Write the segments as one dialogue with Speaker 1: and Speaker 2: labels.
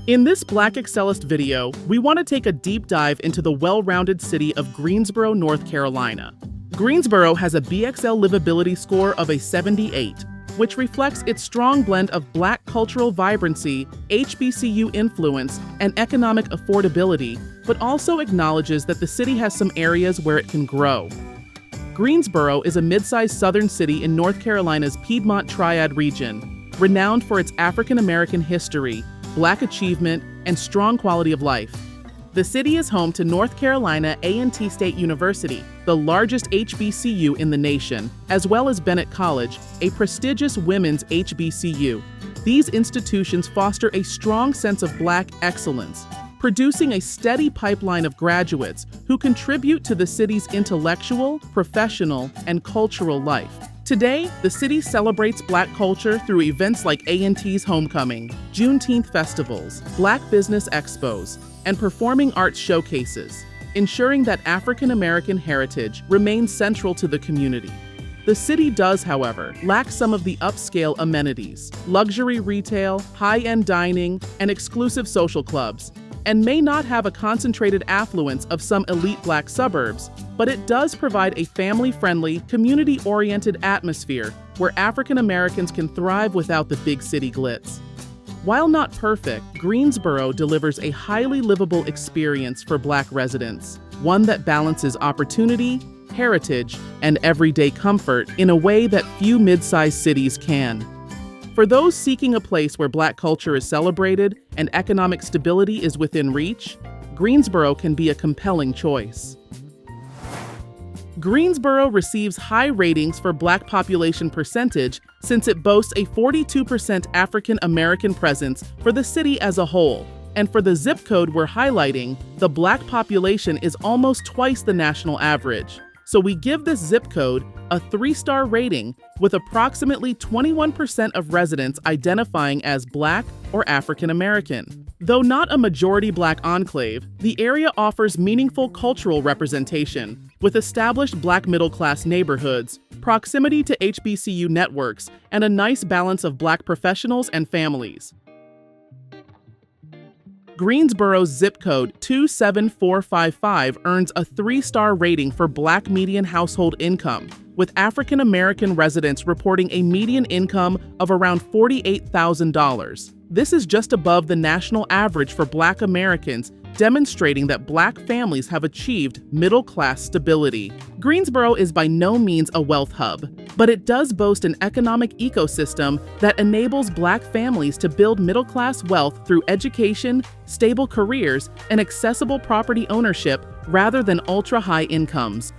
Speaker 1: In this Black Excellist video, we want to take a deep dive into the well-rounded city of Greensboro, North Carolina. Greensboro has a BXL livability score of a 78, which reflects its strong blend of Black cultural vibrancy, HBCU influence, and economic affordability, but also acknowledges that the city has some areas where it can grow. Greensboro is a mid-sized southern city in North Carolina's Piedmont Triad region, renowned for its African-American history, Black achievement, and strong quality of life. The city is home to North Carolina A&T State University, the largest HBCU in the nation, as well as Bennett College, a prestigious women's HBCU. These institutions foster a strong sense of Black excellence, producing a steady pipeline of graduates who contribute to the city's intellectual, professional, and cultural life. Today, the city celebrates Black culture through events like A&T's Homecoming, Juneteenth festivals, Black business expos, and performing arts showcases, ensuring that African American heritage remains central to the community. The city does, however, lack some of the upscale amenities, luxury retail, high-end dining, and exclusive social clubs, and may not have a concentrated affluence of some elite Black suburbs, but it does provide a family-friendly, community-oriented atmosphere where African Americans can thrive without the big city glitz. While not perfect, Greensboro delivers a highly livable experience for Black residents, one that balances opportunity, heritage, and everyday comfort in a way that few mid-sized cities can. For those seeking a place where Black culture is celebrated and economic stability is within reach, Greensboro can be a compelling choice. Greensboro receives high ratings for Black population percentage since it boasts a 42% African American presence for the city as a whole. And for the zip code we're highlighting, the Black population is almost twice the national average. So we give this zip code a 3-star rating, with approximately 21% of residents identifying as Black or African American. Though not a majority Black enclave, the area offers meaningful cultural representation, with established Black middle-class neighborhoods, proximity to HBCU networks, and a nice balance of Black professionals and families. Greensboro's zip code 27455 earns a 3-star rating for Black median household income, with African American residents reporting a median income of around $48,000. This is just above the national average for Black Americans, demonstrating that Black families have achieved middle-class stability. Greensboro is by no means a wealth hub, but it does boast an economic ecosystem that enables Black families to build middle-class wealth through education, stable careers, and accessible property ownership rather than ultra-high incomes.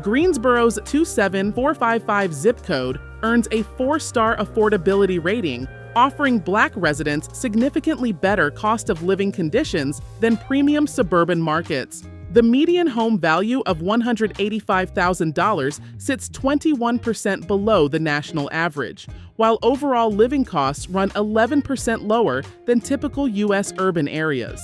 Speaker 1: Greensboro's 27455 zip code earns a 4-star affordability rating, offering Black residents significantly better cost of living conditions than premium suburban markets. The median home value of $185,000 sits 21% below the national average, while overall living costs run 11% lower than typical U.S. urban areas.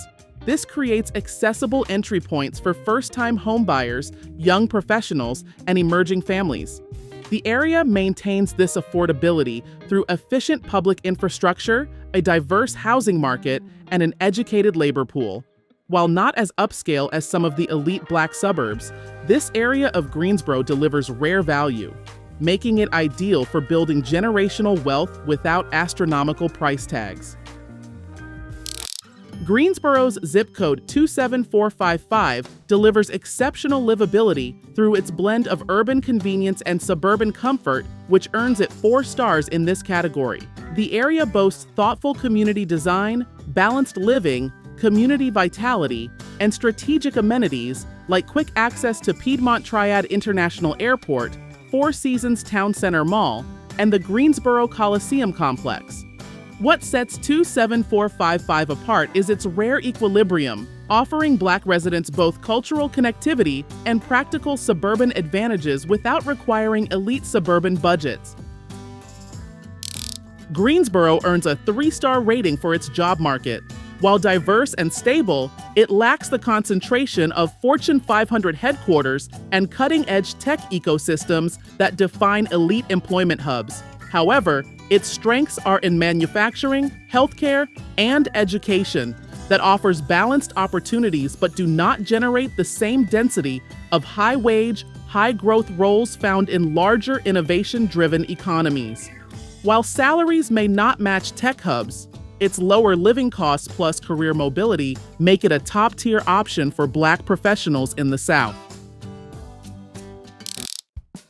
Speaker 1: This creates accessible entry points for first-time homebuyers, young professionals, and emerging families. The area maintains this affordability through efficient public infrastructure, a diverse housing market, and an educated labor pool. While not as upscale as some of the elite Black suburbs, this area of Greensboro delivers rare value, making it ideal for building generational wealth without astronomical price tags. Greensboro's zip code 27455 delivers exceptional livability through its blend of urban convenience and suburban comfort, which earns it 4 stars in this category. The area boasts thoughtful community design, balanced living, community vitality, and strategic amenities like quick access to Piedmont Triad International Airport, Four Seasons Town Center Mall, and the Greensboro Coliseum Complex. What sets 27455 apart is its rare equilibrium, offering Black residents both cultural connectivity and practical suburban advantages without requiring elite suburban budgets. Greensboro earns a 3-star rating for its job market. While diverse and stable, it lacks the concentration of Fortune 500 headquarters and cutting-edge tech ecosystems that define elite employment hubs. However, its strengths are in manufacturing, healthcare, and education that offers balanced opportunities but do not generate the same density of high-wage, high-growth roles found in larger innovation-driven economies. While salaries may not match tech hubs, its lower living costs plus career mobility make it a top-tier option for Black professionals in the South.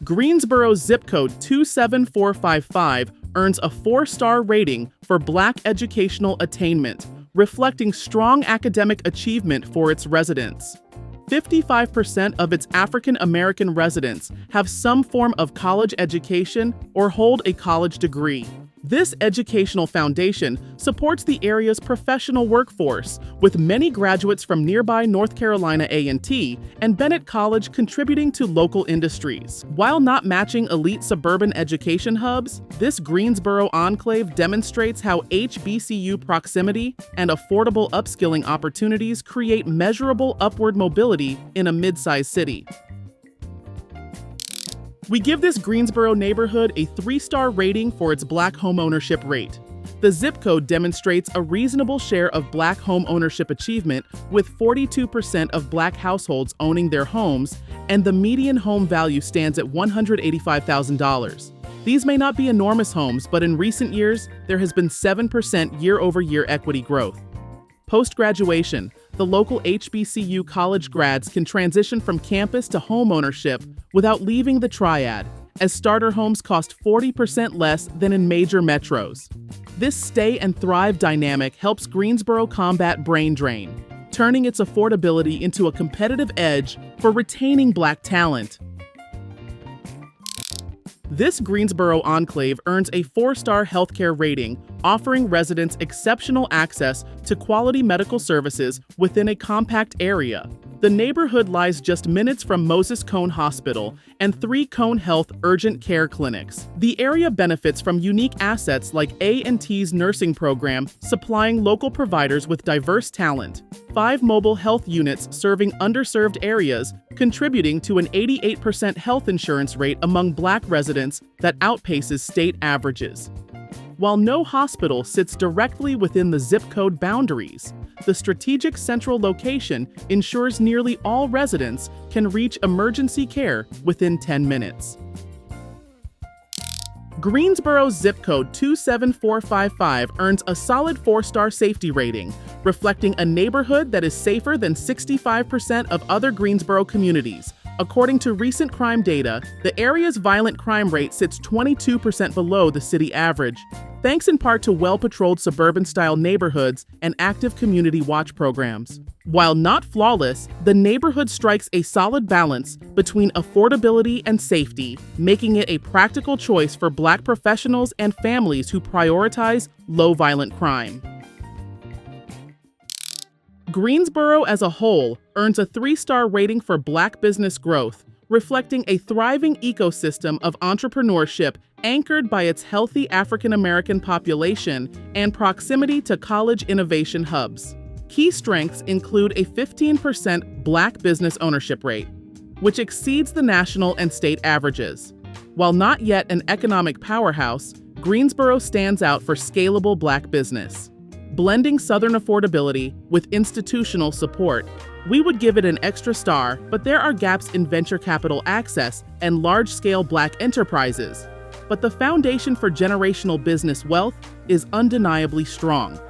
Speaker 1: Greensboro's zip code 27455 earns a 4-star rating for Black educational attainment, reflecting strong academic achievement for its residents. 55% of its African American residents have some form of college education or hold a college degree. This educational foundation supports the area's professional workforce, with many graduates from nearby North Carolina A&T and Bennett College contributing to local industries. While not matching elite suburban education hubs, this Greensboro enclave demonstrates how HBCU proximity and affordable upskilling opportunities create measurable upward mobility in a mid-sized city. We give this Greensboro neighborhood a 3-star rating for its Black homeownership rate. The zip code demonstrates a reasonable share of Black home ownership achievement, with 42% of Black households owning their homes, and the median home value stands at $185,000. These may not be enormous homes, but in recent years, there has been 7% year-over-year equity growth. Post-graduation, the local HBCU college grads can transition from campus to home ownership without leaving the triad, as starter homes cost 40% less than in major metros. This stay and thrive dynamic helps Greensboro combat brain drain, turning its affordability into a competitive edge for retaining Black talent. This Greensboro enclave earns a 4-star healthcare rating, offering residents exceptional access to quality medical services within a compact area. The neighborhood lies just minutes from Moses Cone Hospital and 3 Cone Health urgent care clinics. The area benefits from unique assets like A&T's nursing program, supplying local providers with diverse talent, 5 mobile health units serving underserved areas, contributing to an 88% health insurance rate among Black residents that outpaces state averages. While no hospital sits directly within the zip code boundaries, the strategic central location ensures nearly all residents can reach emergency care within 10 minutes. Greensboro's zip code 27455 earns a solid 4-star safety rating, reflecting a neighborhood that is safer than 65% of other Greensboro communities. According to recent crime data, the area's violent crime rate sits 22% below the city average, thanks in part to well-patrolled suburban-style neighborhoods and active community watch programs. While not flawless, the neighborhood strikes a solid balance between affordability and safety, making it a practical choice for Black professionals and families who prioritize low violent crime. Greensboro as a whole earns a 3-star rating for Black business growth, reflecting a thriving ecosystem of entrepreneurship anchored by its healthy African American population and proximity to college innovation hubs. Key strengths include a 15% Black business ownership rate, which exceeds the national and state averages. While not yet an economic powerhouse, Greensboro stands out for scalable Black business. Blending Southern affordability with institutional support, we would give it an extra star, but there are gaps in venture capital access and large-scale Black enterprises. But the foundation for generational business wealth is undeniably strong.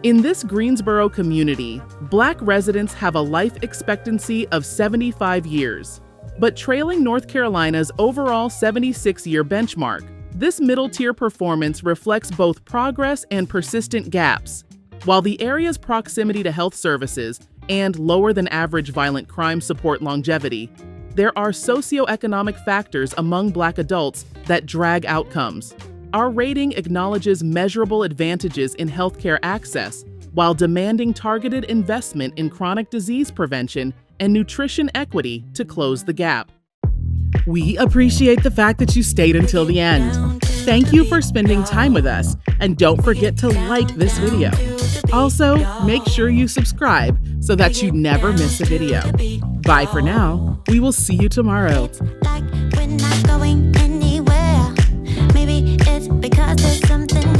Speaker 1: In this Greensboro community, Black residents have a life expectancy of 75 years, but trailing North Carolina's overall 76-year benchmark. This middle-tier performance reflects both progress and persistent gaps. While the area's proximity to health services and lower-than-average violent crime support longevity, there are socioeconomic factors among Black adults that drag outcomes. Our rating acknowledges measurable advantages in healthcare access while demanding targeted investment in chronic disease prevention and nutrition equity to close the gap. We appreciate the fact that you stayed until the end. Thank you for spending time with us, and don't forget to like this video. Also, make sure you subscribe so that you never miss a video. Bye for now. We will see you tomorrow.
Speaker 2: Like we're not going anywhere. because there's something